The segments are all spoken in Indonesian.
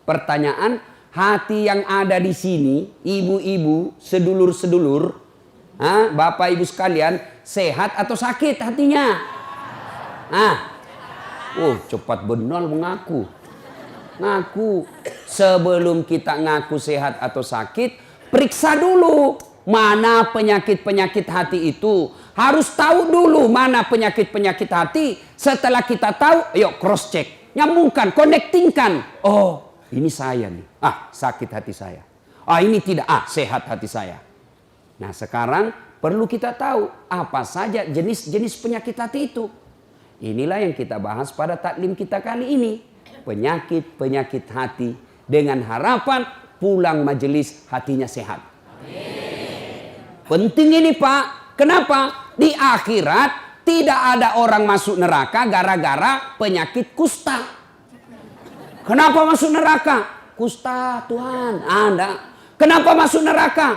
Pertanyaan, hati yang ada di sini, ibu-ibu, sedulur-sedulur, bapak ibu sekalian, sehat atau sakit hatinya? Cepat benar mengaku. Ngaku. Sebelum kita ngaku sehat atau sakit, periksa dulu mana penyakit-penyakit hati itu. Harus tahu dulu mana penyakit-penyakit hati. Setelah kita tahu, yuk cross check, nyambungkan, connectingkan. Oh, ini saya nih. Sakit hati saya. Ini tidak. Sehat hati saya. Nah, sekarang perlu kita tahu apa saja jenis-jenis penyakit hati itu. Inilah yang kita bahas pada taklim kita kali ini. Penyakit-penyakit hati dengan harapan pulang majelis hatinya sehat. Penting ini Pak. Kenapa? Di akhirat tidak ada orang masuk neraka gara-gara penyakit kusta. Kenapa masuk neraka? Kusta Tuhan. Enggak. Kenapa masuk neraka?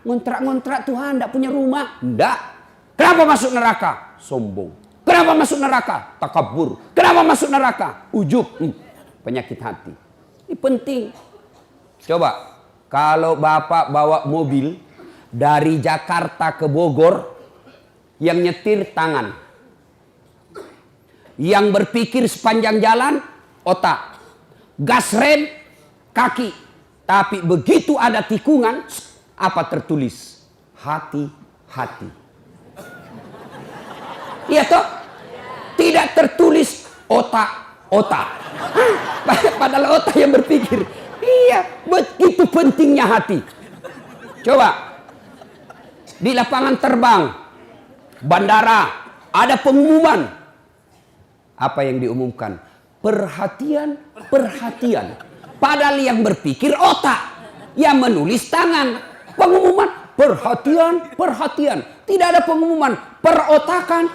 Ngontrak-ngontrak Tuhan, enggak punya rumah. Enggak. Kenapa masuk neraka? Sombong. Kenapa masuk neraka? Takabur. Kenapa masuk neraka? Ujub. Penyakit hati. Ini penting. Coba, kalau Bapak bawa mobil dari Jakarta ke Bogor, yang nyetir tangan. Yang berpikir sepanjang jalan, otak. Gas rem, kaki. Tapi begitu ada tikungan, apa tertulis? Hati-hati. Iya toh? Tidak tertulis otak. Padahal otak yang berpikir. Iya, begitu pentingnya hati. Coba. Di lapangan terbang, bandara, ada pengumuman. Apa yang diumumkan? Perhatian. Padahal yang berpikir otak. Yang menulis tangan. Pengumuman, perhatian. Tidak ada pengumuman, perotakan.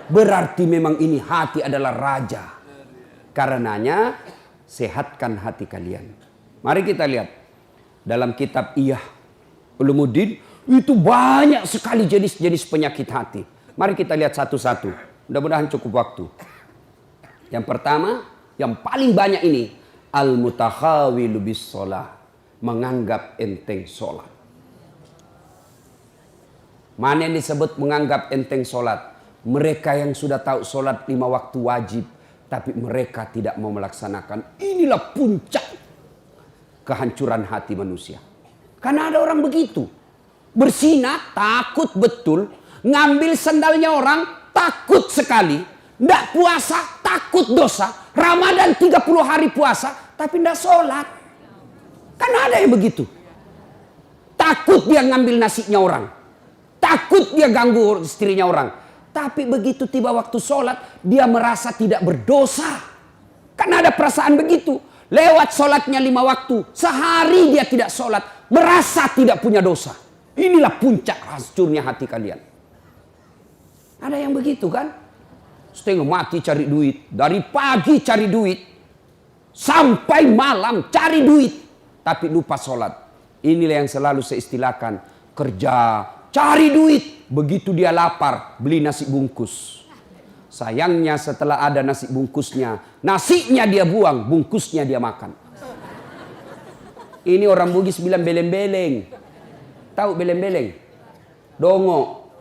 Berarti memang ini hati adalah raja. Karenanya, sehatkan hati kalian. Mari kita lihat. Dalam kitab Iyah Ulumuddin, itu banyak sekali jenis-jenis penyakit hati. Mari kita lihat satu-satu. Mudah-mudahan cukup waktu. Yang pertama, yang paling banyak ini, al-mutakhawilu bis sholah. Menganggap enteng sholat. Mana yang disebut menganggap enteng sholat? Mereka yang sudah tahu sholat 5 waktu wajib, tapi mereka tidak mau melaksanakan. Inilah puncak kehancuran hati manusia. Karena ada orang begitu. Bersinat, takut betul. Ngambil sandalnya orang, takut sekali. Nggak puasa, takut dosa. Ramadan 30 hari puasa, tapi nggak sholat. Kan ada yang begitu. Takut dia ngambil nasinya orang. Takut dia ganggu istrinya orang. Tapi begitu tiba waktu sholat, dia merasa tidak berdosa. Kan ada perasaan begitu. Lewat sholatnya 5 waktu. Sehari dia tidak sholat. Merasa tidak punya dosa. Inilah puncak hancurnya hati kalian. Ada yang begitu kan? Setengah mati cari duit. Dari pagi cari duit. Sampai malam cari duit. Tapi lupa sholat. Inilah yang selalu saya istilahkan. Kerja, cari duit. Begitu dia lapar, beli nasi bungkus. Sayangnya setelah ada nasi bungkusnya, nasinya dia buang, bungkusnya dia makan. Ini orang Bugis bilang beleng-beleng. Tahu beleng-beleng? Dongo.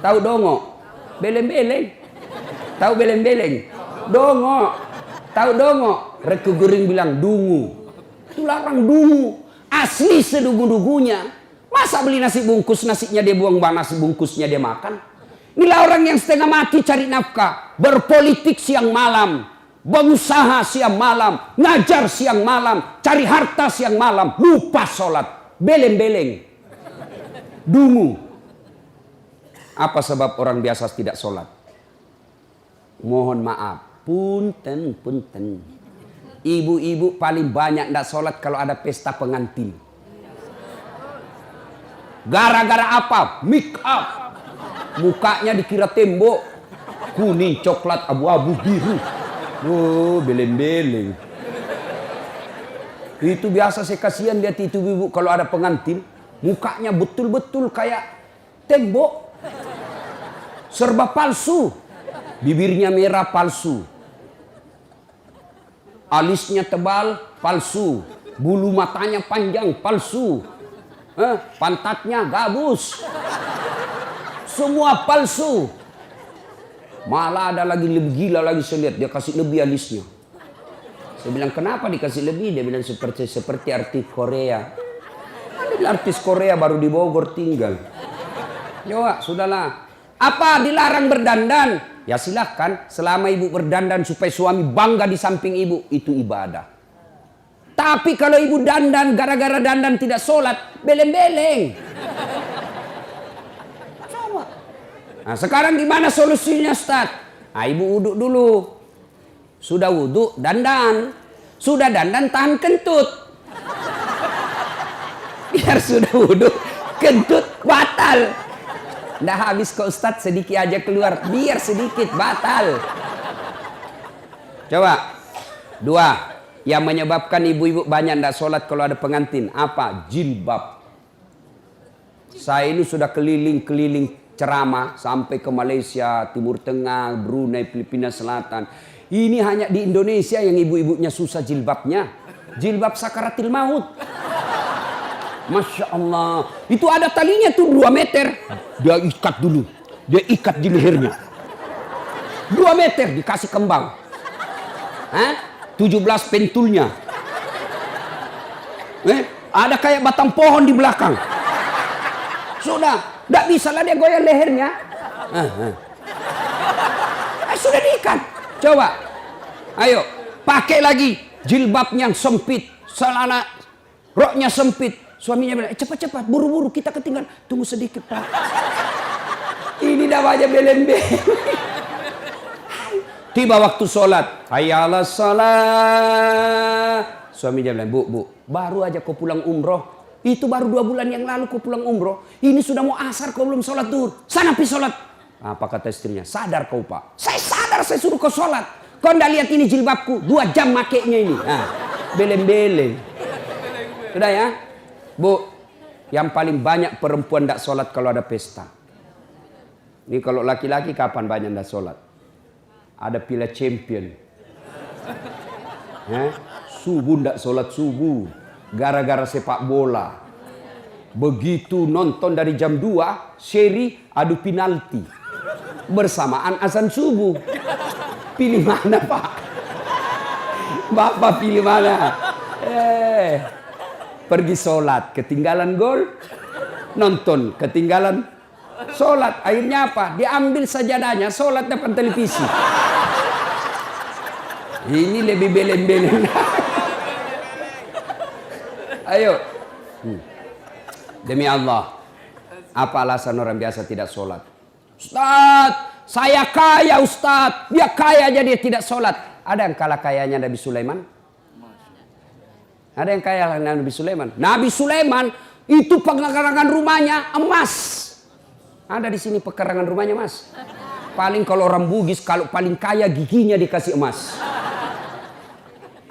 Tahu dongo? Beleng-beleng. Tahu beleng-beleng? Dongo. Tahu dongo? Reku Guring bilang dungu. Itu larang dungu. Asli sedugu-dugunya. Masa beli nasi bungkus, nasinya dia buang, nasi bungkusnya dia makan? Inilah orang yang setengah mati cari nafkah. Berpolitik siang malam. Berusaha siang malam. Ngajar siang malam. Cari harta siang malam. Lupa sholat. Beleng-beleng. Dungu. Apa sebab orang biasa tidak sholat? Mohon maaf. Punten. Ibu-ibu paling banyak tidak sholat kalau ada pesta pengantin. Gara-gara apa? Make up. Mukanya dikira tembok. Kuning, coklat, abu-abu, biru. Oh, beleng-beleng. Itu biasa saya kasihan lihat itu ibu kalau ada pengantin. Mukanya betul-betul kayak tembok. Serba palsu. Bibirnya merah palsu. Alisnya tebal, palsu. Bulu matanya panjang, palsu. Pantatnya gabus. Semua palsu. Malah ada lagi lebih gila lagi, saya lihat dia kasih lebih alisnya. Saya bilang, kenapa dikasih lebih? Dia bilang seperti artis Korea. Ada artis Korea baru di Bogor tinggal. Coba, sudahlah. Apa dilarang berdandan? Ya silahkan, selama ibu berdandan supaya suami bangga di samping ibu, itu ibadah. Tapi kalau ibu dandan, gara-gara dandan tidak sholat, beleng-beleng. Coba. Nah sekarang gimana solusinya, Ustaz? Nah, ibu wudhu dulu. Sudah wudhu, dandan. Sudah dandan, tahan kentut. Biar sudah wudhu, kentut batal. Nggak habis ke Ustadz, sedikit aja keluar. Biar sedikit, batal. Coba. 2. Yang menyebabkan ibu-ibu banyak nggak sholat kalau ada pengantin. Apa? Jilbab. Saya ini sudah keliling-keliling ceramah. Sampai ke Malaysia, Timur Tengah, Brunei, Filipina Selatan. Ini hanya di Indonesia yang ibu-ibunya susah jilbabnya. Jilbab sakaratil maut. Masya Allah. Itu ada talinya tuh 2 meter. Dia ikat dulu. Dia ikat di lehernya. 2 meter dikasih kembang. 17 pentulnya. Ada kayak batang pohon di belakang. Sudah. Tidak bisa lah dia goyang lehernya. Sudah diikat. Coba. Ayo. Pakai lagi. Jilbabnya yang sempit. Celana roknya sempit. Suaminya bilang, cepat-cepat, buru-buru, kita ketinggalan. Tunggu sedikit, Pak. Ini namanya belen-belen. Tiba waktu sholat. Hayya 'alas shalah. Suaminya bilang, Bu, baru aja kau pulang umroh. Itu baru 2 bulan yang lalu kau pulang umroh. Ini sudah mau asar, kau belum sholat duhur. Sana pi sholat. Apa kata istrinya? Sadar kau, Pak. Saya sadar, saya suruh kau sholat. Kau ndak lihat ini jilbabku, 2 jam makainya ini. Belen-belen. Sudah ya? Bu, yang paling banyak perempuan tidak sholat kalau ada pesta. Ini kalau laki-laki kapan banyak tidak sholat? Ada Piala Champion. Subuh tidak sholat subuh. Gara-gara sepak bola. Begitu nonton dari jam 2, seri adu penalti. Bersamaan azan subuh. Pilih mana, Pak? Bapak pilih mana? Pergi sholat, ketinggalan gol, nonton, ketinggalan sholat. Akhirnya apa? Diambil sajadahnya, sholat depan televisi. Ini lebih belen-belen. Ayo. Demi Allah, apa alasan orang biasa tidak sholat? Ustaz, saya kaya Ustaz. Dia kaya aja dia tidak sholat. Ada yang kalah kayanya Nabi Sulaiman? Ada yang kaya Nabi Sulaiman. Nabi Sulaiman itu pekarangan rumahnya emas. Ada di sini pekarangan rumahnya emas. Paling kalau orang Bugis, kalau paling kaya giginya dikasih emas.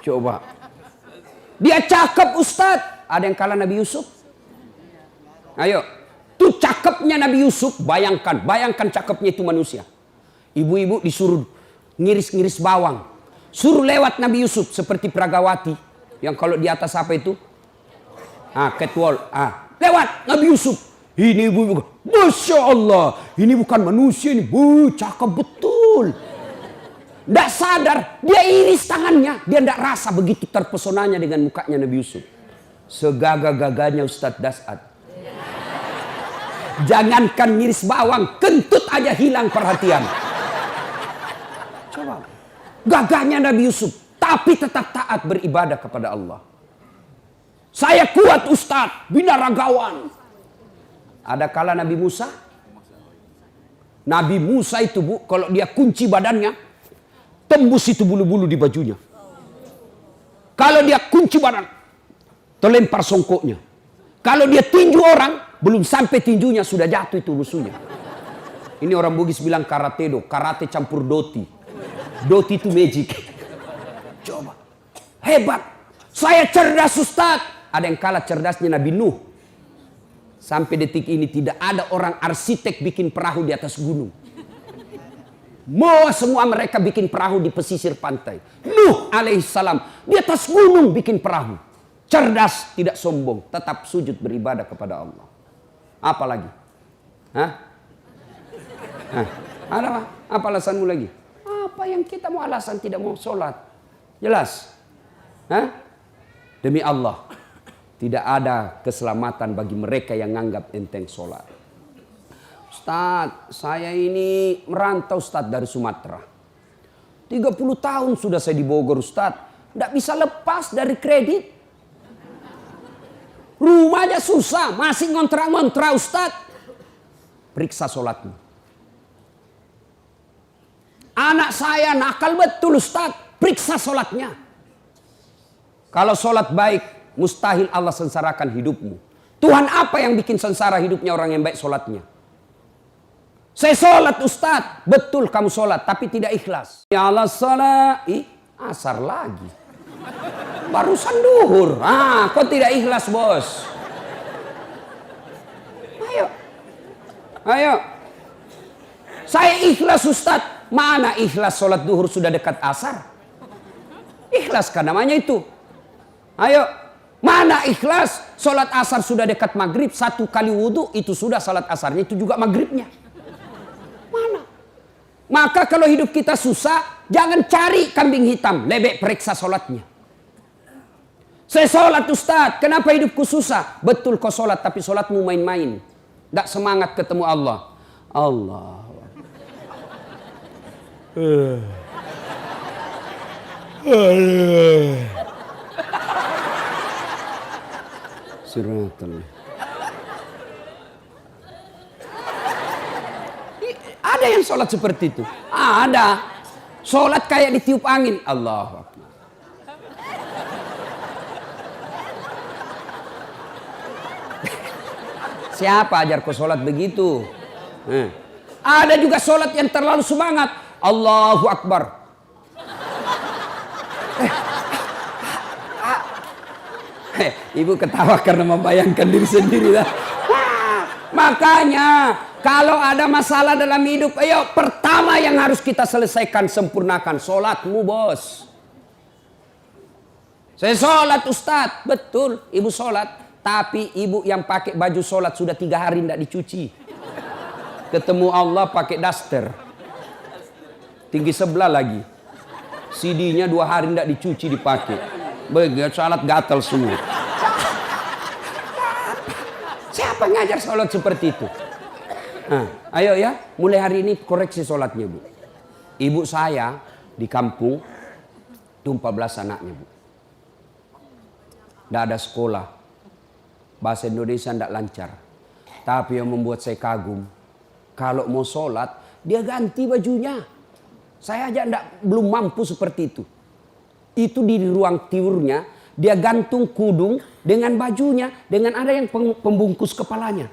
Coba. Dia cakep Ustadz. Ada yang kalah Nabi Yusuf? Ayo. Tuh cakepnya Nabi Yusuf. Bayangkan cakepnya itu manusia. Ibu-ibu disuruh ngiris-ngiris bawang. Suruh lewat Nabi Yusuf seperti Pragawati. Yang kalau di atas apa itu? Catwalk. Lewat Nabi Yusuf. Ini ibu-ibu. Masya Allah. Ini bukan manusia ini. Cakep betul. Tidak sadar. Dia iris tangannya. Dia tidak rasa begitu terpesonanya dengan mukanya Nabi Yusuf. Segagah-gagahnya Ustadz Das'ad. Jangankan ngiris bawang. Kentut aja hilang perhatian. Coba. Gagahnya Nabi Yusuf. Tapi tetap taat beribadah kepada Allah. Saya kuat Ustadz, binaragawan. Ada kala Nabi Musa. Nabi Musa itu Bu, kalau dia kunci badannya, tembus itu bulu-bulu di bajunya. Kalau dia kunci badan, terlempar songkoknya. Kalau dia tinju orang, belum sampai tinjunya sudah jatuh itu musuhnya. Ini orang Bugis bilang karatedo, karate campur doti. Doti itu magic. Coba. Hebat. Saya cerdas Ustaz. Ada yang kalah cerdasnya Nabi Nuh. Sampai detik ini tidak ada orang arsitek bikin perahu di atas gunung. Semua mereka bikin perahu di pesisir pantai. Nuh alaihissalam di atas gunung bikin perahu. Cerdas, tidak sombong, tetap sujud beribadah kepada Allah. Apa lagi? Hah? Ada apa? Apa alasanmu lagi? Apa yang kita mau alasan tidak mau sholat? Jelas? Hah? Demi Allah, tidak ada keselamatan bagi mereka yang nganggap enteng sholat. Ustadz, saya ini merantau Ustadz dari Sumatera. 30 tahun sudah saya di Bogor Ustadz. Tidak bisa lepas dari kredit. Rumahnya susah, masih ngontrak-ngontrak Ustadz. Periksa sholatmu. Anak saya nakal betul Ustadz. Periksa sholatnya. Kalau sholat baik, mustahil Allah sengsarakan hidupmu. Tuhan apa yang bikin sengsara hidupnya orang yang baik sholatnya? Saya sholat Ustadz. Betul kamu sholat tapi tidak ikhlas. Ya Allah sholat. Asar lagi. Barusan duhur. Kok tidak ikhlas bos? Ayo. Saya ikhlas Ustadz. Mana ikhlas sholat duhur sudah dekat asar? Ikhlas kan namanya itu. Ayo. Mana ikhlas sholat asar sudah dekat maghrib. 1 kali wudhu itu sudah sholat asarnya. Itu juga maghribnya. Mana? Maka kalau hidup kita susah, jangan cari kambing hitam, lebih periksa sholatnya. Saya sholat Ustadz, kenapa hidupku susah? Betul kau sholat, tapi sholatmu main-main. Tidak semangat ketemu Allah. Allah. Siratal. Ada yang sholat seperti itu. Ada. Sholat kayak ditiup angin. Allahu Akbar. Siapa ajar kau sholat begitu? Ada juga sholat yang terlalu semangat. Allahu Akbar. Ibu ketawa karena membayangkan diri sendiri lah. Makanya kalau ada masalah dalam hidup, ayo pertama yang harus kita selesaikan, sempurnakan sholatmu bos. Saya sholat Ustadz, betul ibu sholat. Tapi ibu yang pakai baju sholat sudah 3 hari tidak dicuci. Ketemu Allah pakai daster. Tinggi sebelah lagi. CD-nya 2 hari tidak dicuci dipakai. Begitu sholat gatal semua. Siapa ngajar sholat seperti itu? Ayo ya, mulai hari ini koreksi sholatnya bu. Ibu saya di kampung itu 14 anaknya bu. Tidak ada sekolah. Bahasa Indonesia tidak lancar. Tapi yang membuat saya kagum, kalau mau sholat dia ganti bajunya. Saya aja belum mampu seperti itu. Itu di ruang tidurnya dia gantung kudung dengan bajunya, dengan ada yang pembungkus kepalanya.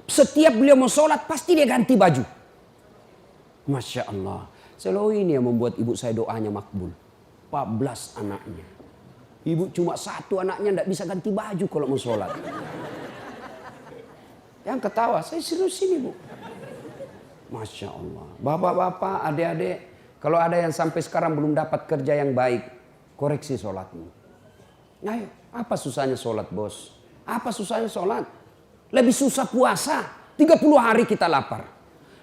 Setiap beliau mau sholat pasti dia ganti baju. Masya Allah. Selalu ini yang membuat ibu saya doanya makbul. 14 anaknya. Ibu cuma 1 anaknya tidak bisa ganti baju kalau mau sholat. Yang ketawa, saya serius ini bu. Masya Allah. Bapak-bapak, adik-adik, kalau ada yang sampai sekarang belum dapat kerja yang baik, koreksi sholatmu. Ayo, apa susahnya sholat bos? Apa susahnya sholat? Lebih susah puasa, 30 hari kita lapar.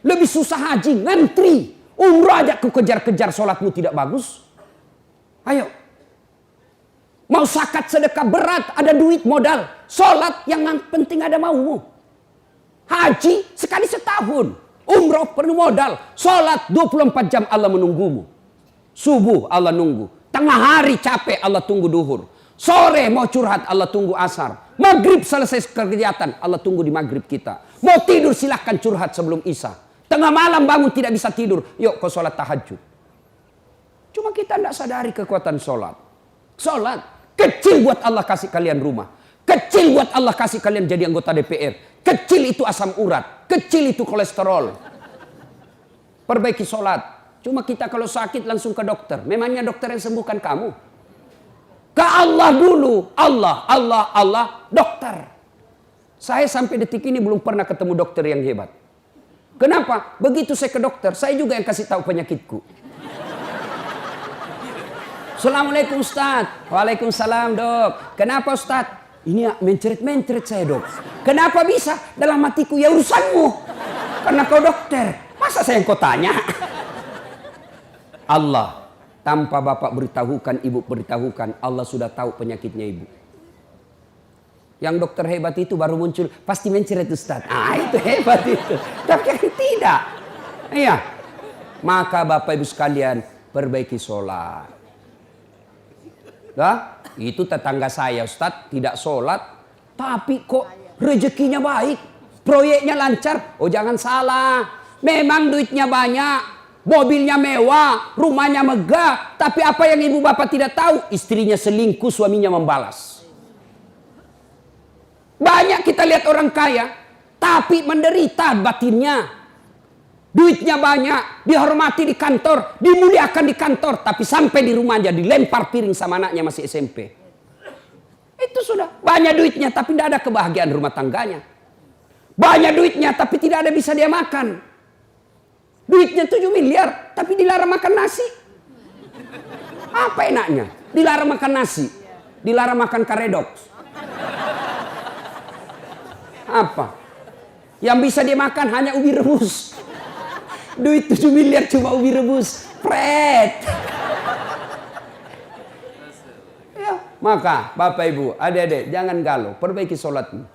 Lebih susah haji, ngantri. Umrah aja ku kejar-kejar, sholatmu tidak bagus. Ayo. Mau zakat sedekah berat, ada duit modal. Sholat yang penting ada maumu. Haji sekali setahun. Umrah penuh modal. Sholat 24 jam Allah menunggumu. Subuh Allah nunggu. Tengah hari capek Allah tunggu duhur. Sore mau curhat Allah tunggu asar. Maghrib selesai kegiatan Allah tunggu di maghrib kita. Mau tidur silahkan curhat sebelum isya. Tengah malam bangun tidak bisa tidur. Yuk kau sholat tahajud. Cuma kita tidak sadari kekuatan sholat. Sholat. Kecil buat Allah kasih kalian rumah. Kecil buat Allah kasih kalian jadi anggota DPR. Kecil itu asam urat. Kecil itu kolesterol. Perbaiki sholat. Cuma kita kalau sakit langsung ke dokter. Memangnya dokter yang sembuhkan kamu? Ke Allah dulu. Allah, dokter. Saya sampai detik ini belum pernah ketemu dokter yang hebat. Kenapa? Begitu saya ke dokter, saya juga yang kasih tahu penyakitku. Assalamualaikum Ustaz. Waalaikumsalam dok. Kenapa Ustaz? Ini mencret-mencret saya dok. Kenapa bisa? Dalam hatiku, ya urusanmu. Karena kau dokter. Masa saya yang kau tanya? Allah, tanpa bapak beritahukan, ibu beritahukan, Allah sudah tahu penyakitnya ibu. Yang dokter hebat itu baru muncul, pasti mencret Ustaz. Itu hebat itu. Tapi kan tidak. Iya. Maka bapak ibu sekalian, perbaiki sholat. Nah, itu tetangga saya Ustaz tidak sholat, tapi kok rezekinya baik, proyeknya lancar. Oh jangan salah, memang duitnya banyak, mobilnya mewah, rumahnya megah, tapi apa yang ibu bapak tidak tahu, istrinya selingkuh, suaminya membalas. Banyak kita lihat orang kaya, tapi menderita batinnya. Duitnya banyak, dihormati di kantor, dimuliakan di kantor, tapi sampai di rumahnya dilempar piring sama anaknya masih SMP. Itu sudah banyak duitnya, tapi tidak ada kebahagiaan rumah tangganya. Banyak duitnya, tapi tidak ada bisa dia makan. Duitnya 7 miliar, tapi dilarang makan nasi. Apa enaknya? Dilarang makan nasi, dilarang makan karedok. Apa? Yang bisa dia makan hanya ubi rebus. Duit 7 miliar cuma ubi rebus. Pret. Ya, maka Bapak Ibu, adik-adik, jangan galau, perbaiki sholatmu.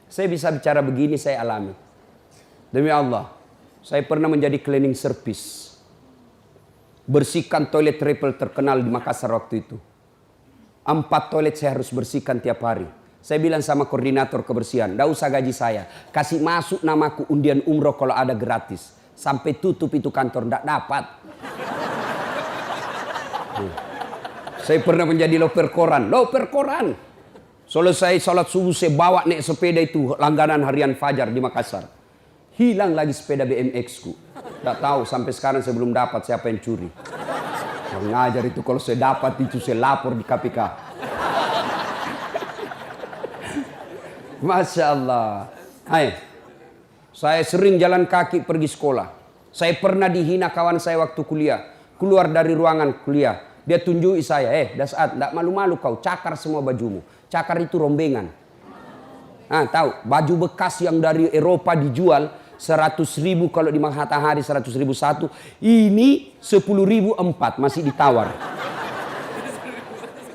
Saya bisa bicara begini, saya alami. Demi Allah, saya pernah menjadi cleaning service. Bersihkan toilet triple terkenal di Makassar waktu itu. 4 toilet saya harus bersihkan tiap hari. Saya bilang sama koordinator kebersihan, "Nggak usah gaji saya, kasih masuk namaku undian umroh kalau ada gratis." Sampai tutup itu kantor, tidak dapat. Saya pernah menjadi loper koran. Selesai sholat subuh saya bawa naik sepeda itu langganan harian Fajar di Makassar. Hilang lagi sepeda BMX ku. Tidak tahu sampai sekarang saya belum dapat siapa yang curi. Yang ngajar itu kalau saya dapat itu saya lapor di KPK. Masya Allah. Hai. Saya sering jalan kaki pergi sekolah. Saya pernah dihina kawan saya waktu kuliah. Keluar dari ruangan kuliah. Dia tunjuki saya, Dasat, tidak malu-malu kau, cakar semua bajumu. Cakar itu rombengan. Tahu, baju bekas yang dari Eropa dijual 100.000 kalau di Matahari 100.000 satu. Ini 10.000 4, masih ditawar.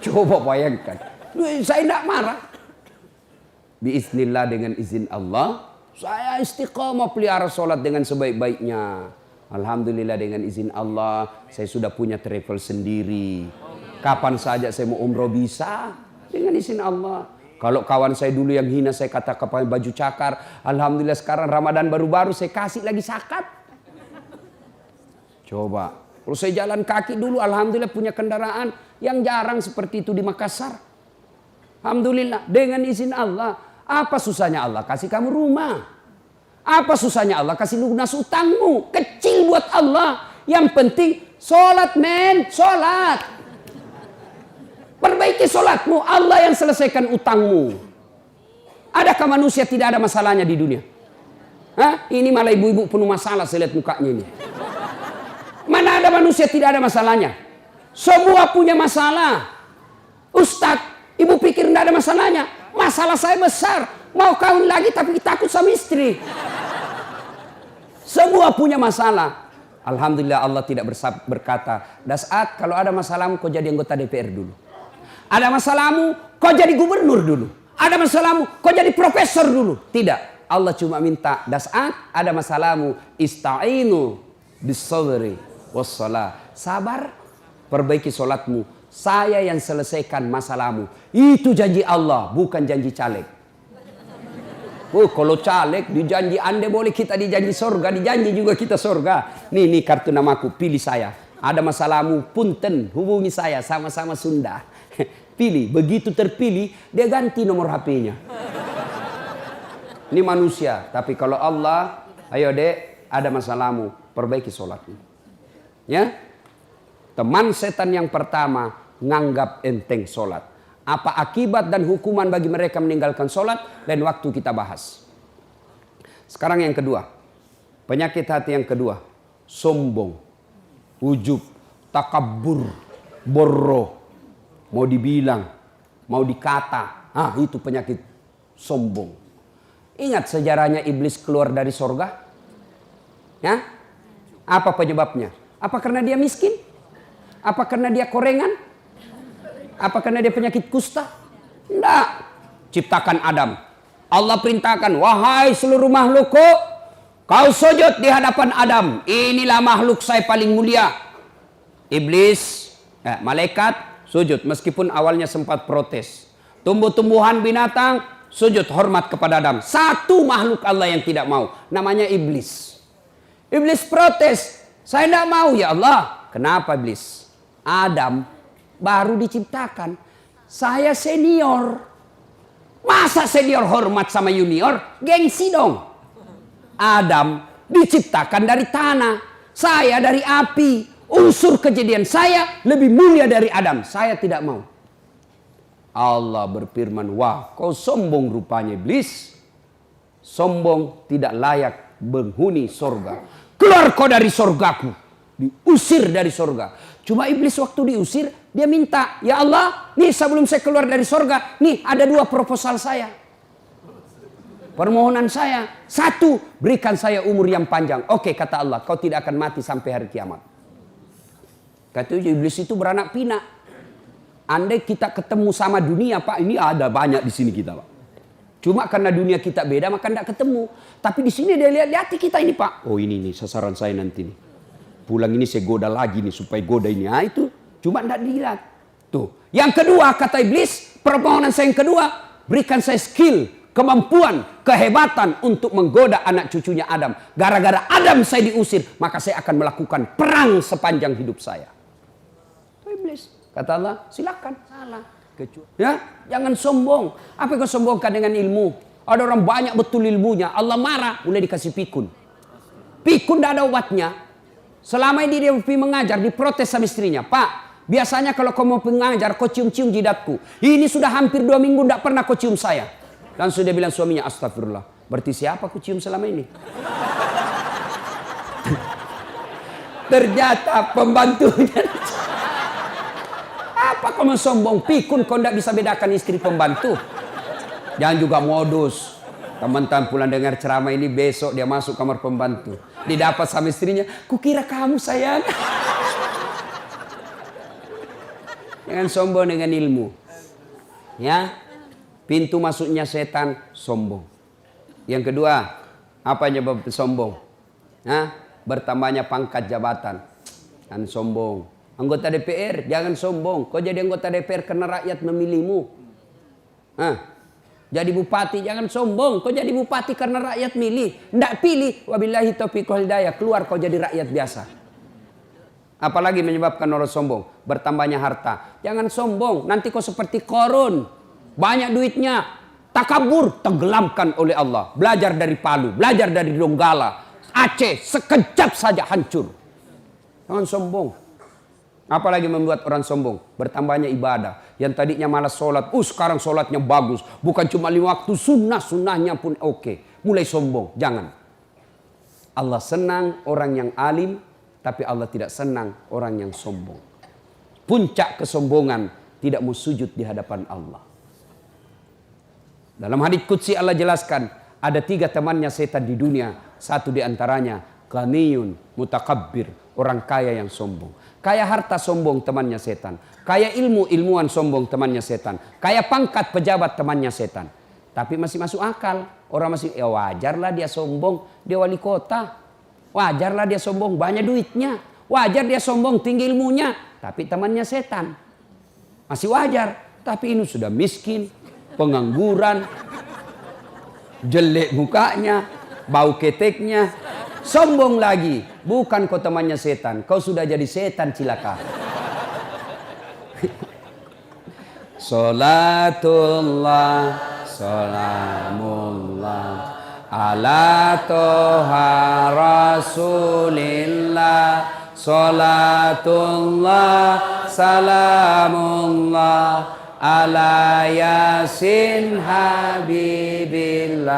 Coba bayangkan. Saya tidak marah. Biiznillah, dengan izin Allah, saya istiqamah pelihara sholat dengan sebaik-baiknya. Alhamdulillah dengan izin Allah, saya sudah punya travel sendiri. Kapan saja saya mau umroh bisa, dengan izin Allah. Kalau kawan saya dulu yang hina saya katakan pakai baju cakar, alhamdulillah sekarang Ramadan baru-baru saya kasih lagi zakat. Coba, kalau saya jalan kaki dulu, alhamdulillah punya kendaraan yang jarang seperti itu di Makassar. Alhamdulillah dengan izin Allah. Apa susahnya Allah kasih kamu rumah? Apa susahnya Allah kasih lunas utangmu? Kecil buat Allah. Yang penting sholat men, sholat. Perbaiki sholatmu, Allah yang selesaikan utangmu. Adakah manusia tidak ada masalahnya di dunia? Ini malah ibu-ibu penuh masalah, saya lihat mukanya ini. Mana ada manusia tidak ada masalahnya? Semua punya masalah. Ustadz, ibu pikir tidak ada masalahnya? Masalah saya besar, mau kawin lagi tapi takut sama istri. Semua punya masalah. Alhamdulillah Allah tidak berkata, Dasat, kalau ada masalahmu kau jadi anggota DPR dulu. Ada masalahmu kau jadi gubernur dulu. Ada masalahmu kau jadi profesor dulu. Tidak, Allah cuma minta, Dasat, ada masalahmu, ista'inu bis-sabri was-salah. Sabar, perbaiki sholatmu. Saya yang selesaikan masalahmu. Itu janji Allah, bukan janji caleg. Kalau caleg dijanji Anda boleh, kita dijanji surga, dijanji juga kita surga. Nih kartu namaku, pilih saya. Ada masalahmu, punten, hubungi saya, sama-sama Sunda. Pilih, begitu terpilih, dia ganti nomor HP-nya. Ini manusia, tapi kalau Allah, ayo dek, ada masalahmu, perbaiki sholatmu. Ya, teman setan yang pertama, nganggap enteng sholat. Apa akibat dan hukuman bagi mereka meninggalkan sholat? Dan waktu kita bahas. Sekarang yang kedua. Penyakit hati yang kedua, sombong, ujub, takabur, borro. Mau dibilang, mau dikata, itu penyakit sombong. Ingat sejarahnya iblis keluar dari sorga? Ya? Apa penyebabnya? Apa karena dia miskin? Apa karena dia korengan? Apa karena dia penyakit kusta? Tidak. Ciptakan Adam. Allah perintahkan, wahai seluruh makhlukku, kau sujud di hadapan Adam. Inilah makhluk saya paling mulia. Iblis, malaikat sujud meskipun awalnya sempat protes. Tumbuh-tumbuhan, binatang sujud hormat kepada Adam. Satu makhluk Allah yang tidak mau, namanya iblis. Iblis protes, saya tidak mau ya Allah. Kenapa iblis? Adam baru diciptakan. Saya senior. Masa senior hormat sama junior? Gengsi dong. Adam diciptakan dari tanah. Saya dari api. Unsur kejadian saya lebih mulia dari Adam. Saya tidak mau. Allah berfirman, wah kau sombong rupanya iblis. Sombong tidak layak penghuni sorga. Keluar kau dari sorgaku. Diusir dari sorga. Cuma iblis waktu diusir, dia minta, ya Allah, nih sebelum saya keluar dari sorga, nih ada 2 proposal saya. Permohonan saya, 1, berikan saya umur yang panjang. Oke, kata Allah, kau tidak akan mati sampai hari kiamat. Kata iblis itu beranak pinak. Andai kita ketemu sama dunia, Pak, ini ada banyak di sini kita, Pak. Cuma karena dunia kita beda, maka tidak ketemu. Tapi di sini dia lihat kita ini, Pak. Oh ini nih sasaran saya nanti nih. Pulang ini saya goda lagi nih supaya goda ini. Itu cuma tidak dilihat. Tuh. Yang kedua kata iblis, permohonan saya yang kedua, berikan saya skill, kemampuan, kehebatan untuk menggoda anak cucunya Adam. Gara-gara Adam saya diusir, maka saya akan melakukan perang sepanjang hidup saya. Itu iblis. Kata Allah, silakan. Salah. Ya, jangan sombong. Apa yang kau sombongkan dengan ilmu? Ada orang banyak betul ilmunya. Allah marah, mulai dikasih pikun. Pikun tidak ada obatnya. Selama ini dia pergi mengajar, diprotes sama istrinya. Pak, biasanya kalau kau mau mengajar, kau cium-cium jidatku. Ini sudah hampir 2 minggu tidak pernah kau cium saya. Langsung dia bilang suaminya, astagfirullah. Berarti siapa kau cium selama ini? Ternyata pembantunya. Apa kau mensombong? Pikun kau tidak bisa bedakan istri pembantu. Jangan juga modus. Teman-teman pulang dengar ceramah ini, besok dia masuk kamar pembantu. Didapat sama istrinya, kukira kamu sayang. Jangan sombong dengan ilmu. Ya, pintu masuknya setan sombong. Yang kedua, apa penyebab sombong? Bertambahnya pangkat jabatan. Jangan sombong. Anggota DPR, jangan sombong. Kau jadi anggota DPR karena rakyat memilihmu. Jadi bupati, jangan sombong. Kau jadi bupati karena rakyat milih. Tidak pilih, wabillahi taufiq wal hidayah. Keluar kau jadi rakyat biasa. Apalagi menyebabkan orang sombong? Bertambahnya harta. Jangan sombong, nanti kau seperti Korun. Banyak duitnya. Takabur, tenggelamkan oleh Allah. Belajar dari Palu, belajar dari Donggala. Aceh, sekejap saja hancur. Jangan sombong. Apalagi membuat orang sombong? Bertambahnya ibadah. Yang tadinya malas sholat, sekarang sholatnya bagus. Bukan cuma 5 waktu, sunnahnya pun oke. Mulai sombong, jangan. Allah senang orang yang alim, tapi Allah tidak senang orang yang sombong. Puncak kesombongan, tidak mau sujud di hadapan Allah. Dalam hadits qudsi Allah jelaskan, ada 3 temannya setan di dunia. Satu di antaranya, ghaniyun mutakabbir, orang kaya yang sombong. Kaya harta sombong temannya setan. Kaya ilmu, ilmuwan sombong temannya setan. Kaya pangkat pejabat temannya setan. Tapi masih masuk akal. Orang masih, ya wajarlah dia sombong. Dia wali kota. Wajarlah dia sombong, banyak duitnya. Wajar dia sombong, tinggi ilmunya. Tapi temannya setan. Masih wajar. Tapi ini sudah miskin, pengangguran, jelek mukanya, bau keteknya. Sombong lagi, bukan kau temannya setan, kau sudah jadi setan cilaka. Salatullah, salamullah, ala toha rasulillah. Salatullah, salamullah, ala yasin habibillah.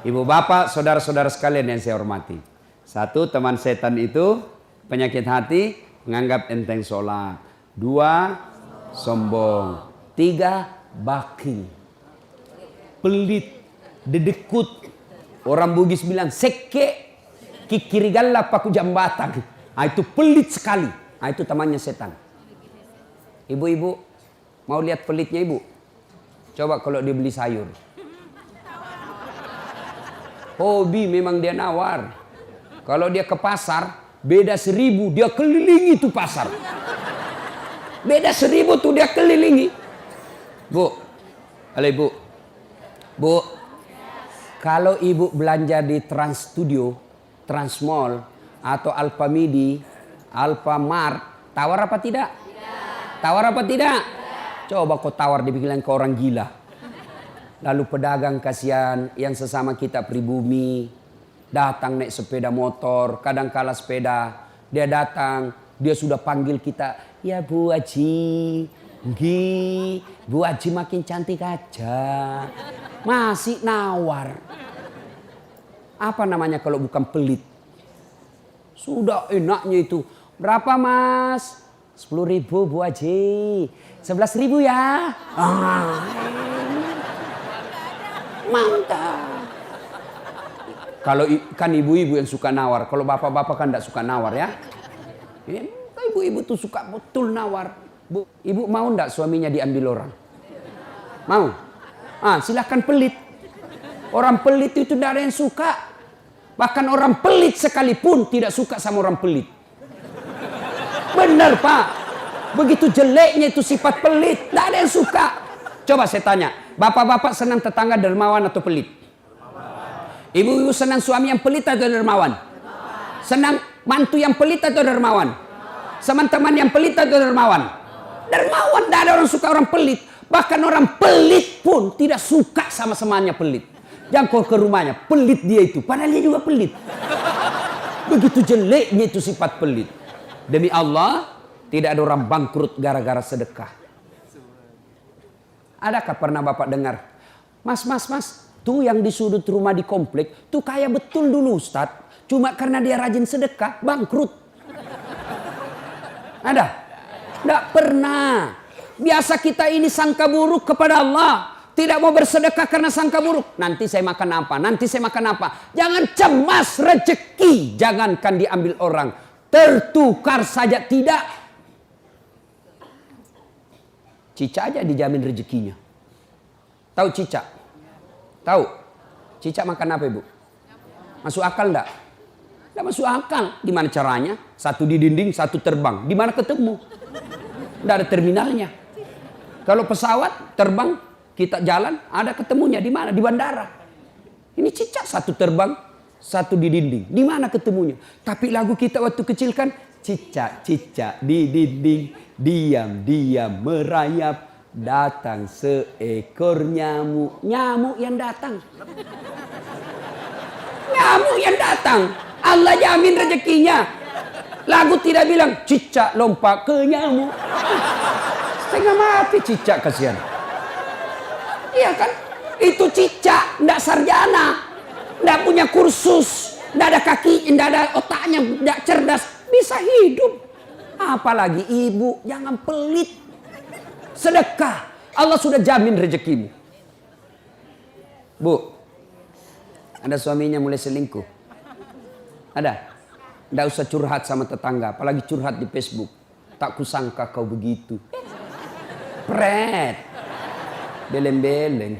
Ibu bapak, saudara-saudara sekalian yang saya hormati. Satu, teman setan itu penyakit hati, menganggap enteng sholat. Dua, sombong. Tiga, bakhil, pelit, dedekut. Orang Bugis bilang seke kikirigalla paku jambatan. Nah, itu pelit sekali. Nah, itu temannya setan. Ibu-ibu mau lihat pelitnya ibu? Coba kalau dia beli sayur. Hobi memang dia nawar. Kalau dia ke pasar, beda 1000 dia kelilingi tuh pasar. Beda 1000 tuh dia kelilingi. Bu, halo ibu. Bu, kalau ibu belanja di Trans Studio, Trans Mall, atau Alfamidi, Alfamart, tawar apa tidak? Tawar apa tidak? Coba kau tawar, dibilang ke orang gila. Lalu pedagang kasihan yang sesama kita pribumi datang naik sepeda motor, kadang kala sepeda, dia datang, dia sudah panggil kita, ya Bu Haji, Bu Haji makin cantik aja, masih nawar. Apa namanya kalau bukan pelit? Sudah enaknya itu, berapa Mas? 10.000 Bu Haji, 11.000 ya. Mantap. Kalau kan ibu-ibu yang suka nawar, kalau bapak-bapak kan tidak suka nawar ya. Ibu-ibu tuh suka betul nawar. Bu, ibu mau ndak suaminya diambil orang? Mau? Silahkan pelit. Orang pelit itu tidak ada yang suka. Bahkan orang pelit sekalipun tidak suka sama orang pelit. Benar Pak. Begitu jeleknya itu sifat pelit, tidak ada yang suka. Coba saya tanya, bapak-bapak senang tetangga dermawan atau pelit? Ibu-ibu senang suami yang pelit atau dermawan? Senang mantu yang pelit atau dermawan? Teman-teman yang pelit atau dermawan? Dermawan, tidak ada orang suka orang pelit. Bahkan orang pelit pun tidak suka sama semuanya pelit. Jangan kau ke rumahnya, pelit dia itu. Padahal dia juga pelit. Begitu jeleknya itu sifat pelit. Demi Allah, tidak ada orang bangkrut gara-gara sedekah. Adakah pernah bapak dengar, Mas, tuh yang di sudut rumah di komplek, tuh kaya betul dulu Ustadz. Cuma karena dia rajin sedekah, bangkrut. Ada? Tidak pernah. Biasa kita ini sangka buruk kepada Allah. Tidak mau bersedekah karena sangka buruk. Nanti saya makan apa? Nanti saya makan apa? Jangan cemas rezeki. Jangankan diambil orang. Tertukar saja tidak. Cica aja dijamin rezekinya. Tahu cica? Tahu? Cica makan apa ibu? Masuk akal enggak? Enggak masuk akal. Gimana caranya? Satu di dinding, satu terbang. Di mana ketemu? Enggak ada terminalnya. Kalau pesawat terbang, kita jalan, ada ketemunya di mana? Di bandara. Ini cica, satu terbang, satu di dinding. Di mana ketemunya? Tapi lagu kita waktu kecil kan, cicak di dinding, diam-diam merayap, datang seekor nyamuk. Nyamuk yang datang. Nyamuk yang datang. Allah jamin rezekinya. Lagu tidak bilang cicak lompat ke nyamuk. Setengah mati cicak, kasihan. Iya kan? Itu cicak, tidak sarjana, tidak punya kursus, tidak ada kaki, tidak ada otaknya, tidak cerdas, bisa hidup. Apalagi ibu, jangan pelit. Sedekah, Allah sudah jamin rezekimu. Bu, ada suaminya mulai selingkuh? Ada? Tidak usah curhat sama tetangga, apalagi curhat di Facebook. Tak kusangka kau begitu. Pret, beleng-beleng.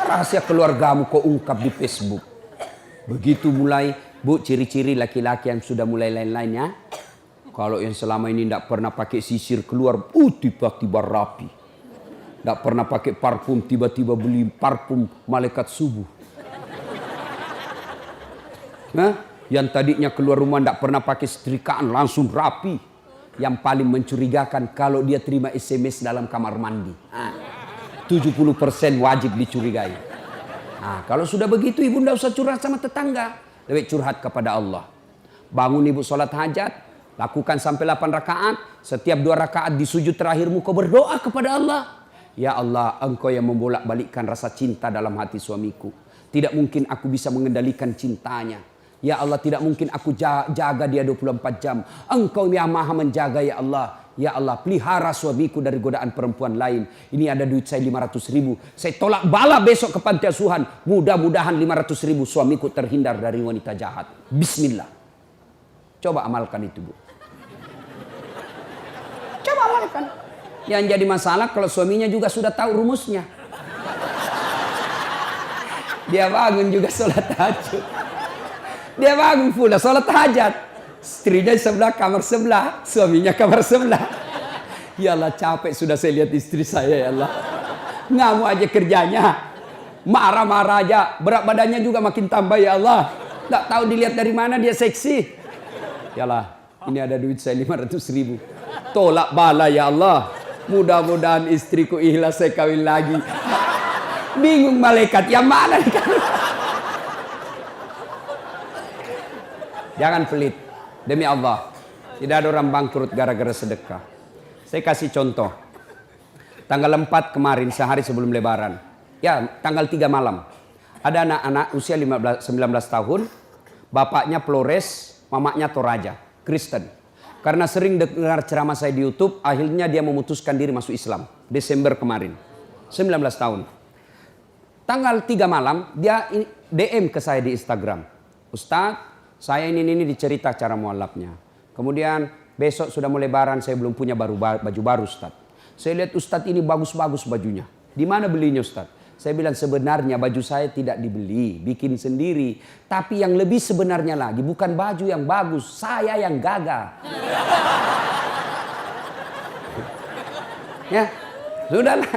Rahasia keluargamu kau ungkap di Facebook. Begitu mulai, bu, ciri-ciri laki-laki yang sudah mulai lain-lainnya. Kalau yang selama ini tidak pernah pakai sisir keluar, tiba-tiba rapi. Tidak pernah pakai parfum, tiba-tiba beli parfum malaikat subuh. Yang tadinya keluar rumah tidak pernah pakai setrikaan, langsung rapi. Yang paling mencurigakan kalau dia terima SMS dalam kamar mandi. 70% wajib dicurigai. Kalau sudah begitu ibu tidak usah curhat sama tetangga. Lebih curhat kepada Allah. Bangun ibu sholat hajat. Lakukan sampai 8 rakaat. Setiap 2 rakaat di sujud terakhirmu kau berdoa kepada Allah. Ya Allah, engkau yang membolak-balikkan rasa cinta dalam hati suamiku. Tidak mungkin aku bisa mengendalikan cintanya. Ya Allah, tidak mungkin aku jaga dia 24 jam. Engkau yang maha menjaga ya Allah. Ya Allah, pelihara suamiku dari godaan perempuan lain. Ini ada duit saya 500 ribu. Saya tolak bala besok ke panti asuhan. Mudah-mudahan 500 ribu suamiku terhindar dari wanita jahat. Bismillah. Coba amalkan itu, Bu. Coba amalkan. Yang jadi masalah kalau suaminya juga sudah tahu rumusnya. Dia bangun juga sholat tahajud. Dia bangun pula sholat hajat. Istrinya sebelah, kamar sebelah. Suaminya kamar sebelah. Ya Allah, capek sudah saya lihat istri saya ya Allah. Ngamuk aja kerjanya. Marah-marah aja. Berat badannya juga makin tambah ya Allah. Nggak tahu dilihat dari mana dia seksi. Ya Allah, ini ada duit saya 500 ribu. Tolak bala ya Allah. Mudah-mudahan istriku ikhlas saya kawin lagi. Bingung malaikat yang mana nih kan? Jangan pelit. Demi Allah. Tidak ada orang bangkrut gara-gara sedekah. Saya kasih contoh. Tanggal 4 kemarin, sehari sebelum lebaran. Ya, tanggal 3 malam. Ada anak-anak usia 19 tahun. Bapaknya Flores, mamanya Toraja. Kristen. Karena sering dengar ceramah saya di YouTube, akhirnya dia memutuskan diri masuk Islam. Desember kemarin. 19 tahun. Tanggal 3 malam, dia DM ke saya di Instagram. Ustadz, saya ini dicerita cara mualafnya. Kemudian besok sudah mau lebaran, saya belum punya baju baru Ustadz. Saya lihat Ustadz ini bagus-bagus bajunya. Di mana belinya Ustadz? Saya bilang sebenarnya baju saya tidak dibeli, bikin sendiri. Tapi yang lebih sebenarnya lagi, bukan baju yang bagus, saya yang gagah. Ya, sudahlah.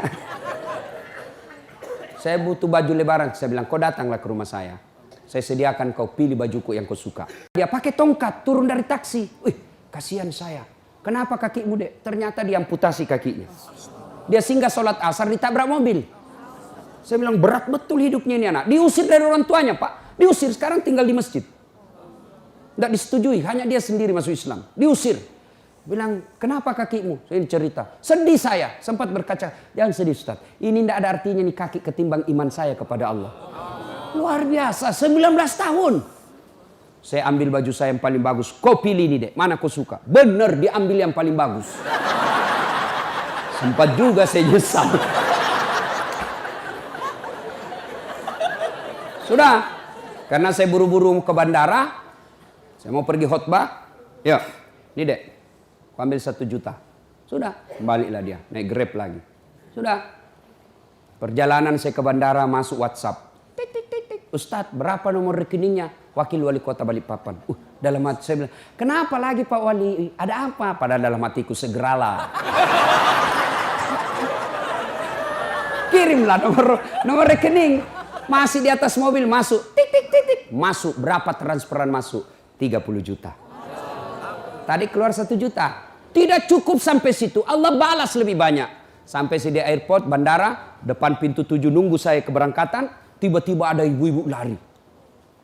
Saya butuh baju lebaran. Saya bilang, kau datanglah ke rumah saya. Saya sediakan kau pilih bajuku yang kau suka. Dia pakai tongkat turun dari taksi. Wih, kasihan saya. Kenapa kakimu, Dek? Ternyata diamputasi kakinya. Dia singgah sholat asar ditabrak mobil. Saya bilang berat betul hidupnya ini anak. Diusir dari orang tuanya, Pak. Diusir, sekarang tinggal di masjid. Tidak disetujui, hanya dia sendiri masuk Islam. Diusir. Bilang, kenapa kakimu? Saya cerita. Sedih saya, sempat berkaca. Jangan sedih Ustaz. Ini tidak ada artinya nih kaki ketimbang iman saya kepada Allah. Luar biasa, 19 tahun. Saya ambil baju saya yang paling bagus. Kau pilih ini, Dek. Mana kau suka? Bener, diambil yang paling bagus. Sempat juga saya nyesal. Sudah. Karena saya buru-buru ke bandara. Saya mau pergi khotbah. Ya, ini Dek. Kau ambil 1 juta. Sudah. Baliklah dia. Naik Grab lagi. Sudah. Perjalanan saya ke bandara masuk WhatsApp. Ustadz, berapa nomor rekeningnya? Wakil Wali Kota Balikpapan. Dalam hati saya bilang, kenapa lagi Pak Wali? Ada apa? Padahal dalam hatiku, segeralah. Kirimlah nomor rekening. Masih di atas mobil, masuk. Tik. Masuk, berapa transferan masuk? 30 juta. Tadi keluar 1 juta. Tidak cukup sampai situ. Allah balas lebih banyak. Sampai di airport, bandara, depan pintu 7 nunggu saya keberangkatan. Tiba-tiba ada ibu-ibu lari.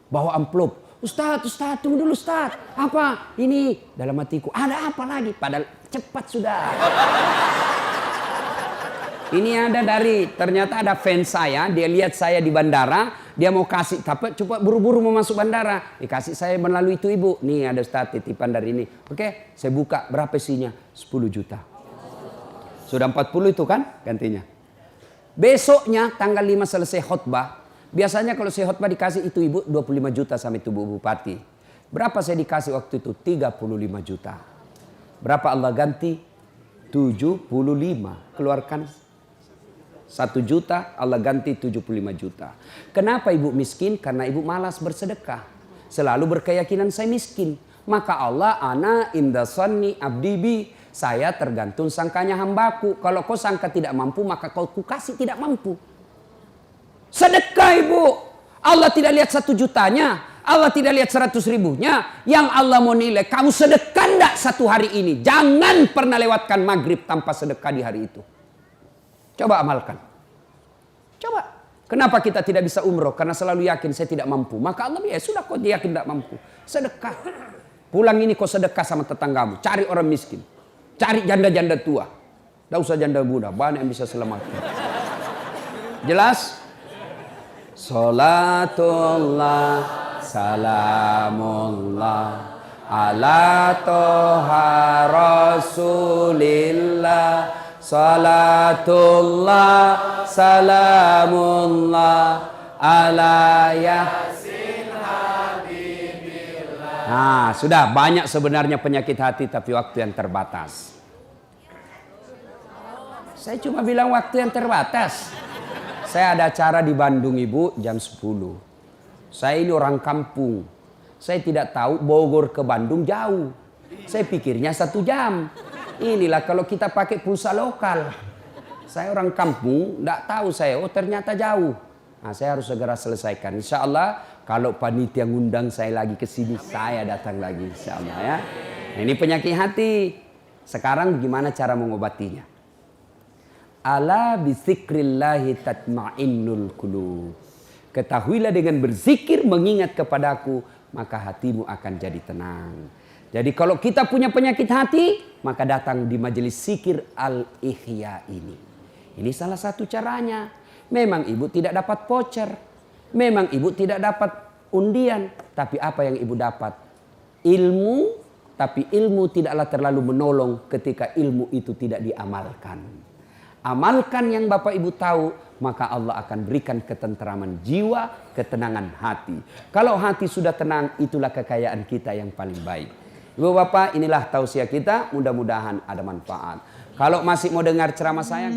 Bawa amplop. Ustadz, tunggu dulu Ustadz. Apa? Ini dalam hatiku. Ada apa lagi? Padahal cepat sudah. Ini ada ternyata ada fans saya. Dia lihat saya di bandara. Dia mau kasih. Tapi coba buru-buru mau masuk bandara. Dikasih saya melalui itu ibu. Nih ada Ustadz titipan dari ini. Oke, saya buka. Berapa isinya? 10 juta. Sudah 40 itu kan gantinya. Besoknya tanggal 5 selesai khotbah. Biasanya kalau saya khotbah dikasih itu ibu 25 juta sama itu Bu Bupati. Berapa saya dikasih waktu itu? 35 juta. Berapa Allah ganti? 75. Keluarkan 1 juta, Allah ganti 75 juta. Kenapa ibu miskin? Karena ibu malas bersedekah. Selalu berkeyakinan saya miskin. Maka Allah, ana inda sanni abdibi. Saya tergantung sangkanya hambaku. Kalau kau sangka tidak mampu, maka kau kukasih tidak mampu. Sedekah ibu. Allah tidak lihat 1 jutanya. Allah tidak lihat 100 ribunya. Yang Allah mau nilai, kamu sedekah enggak 1 hari ini. Jangan pernah lewatkan maghrib tanpa sedekah di hari itu. Coba amalkan. Coba. Kenapa kita tidak bisa umroh? Karena selalu yakin saya tidak mampu. Maka Allah ya sudah kau yakin tidak mampu. Sedekah. Pulang ini kau sedekah sama tetanggamu. Cari orang miskin. Cari janda-janda tua. Tidak usah janda muda. Banyak yang bisa selamatkan. Jelas? Salatullah salamullah ala toha rasulillah. Salatullah salamullah ala yasin habibillah. Nah, sudah banyak sebenarnya penyakit hati, tapi waktu yang terbatas. Saya cuma bilang waktu yang terbatas. Saya ada acara di Bandung, Ibu, jam 10. Saya ini orang kampung. Saya tidak tahu Bogor ke Bandung jauh. Saya pikirnya 1 jam. Inilah kalau kita pakai pulsa lokal. Saya orang kampung, tidak tahu saya. Oh, ternyata jauh. Nah, saya harus segera selesaikan. Insya Allah kalau panitia ngundang saya lagi ke sini, saya datang lagi. Insya Allah ya. Nah, ini penyakit hati. Sekarang gimana cara mengobatinya? Ala bizikrillahi tatma'innul qulub. Ketahuilah dengan berzikir mengingat kepadaku, maka hatimu akan jadi tenang. Jadi kalau kita punya penyakit hati, maka datang di majelis zikir Al-Ihya ini. Ini salah satu caranya. Memang ibu tidak dapat voucher. Memang ibu tidak dapat undian. Tapi apa yang ibu dapat? Ilmu, tapi ilmu tidaklah terlalu menolong ketika ilmu itu tidak diamalkan. Amalkan yang Bapak Ibu tahu, maka Allah akan berikan ketenteraman jiwa, ketenangan hati. Kalau hati sudah tenang, itulah kekayaan kita yang paling baik. Ibu Bapak, inilah tausiah kita, mudah-mudahan ada manfaat. Kalau masih mau dengar ceramah saya,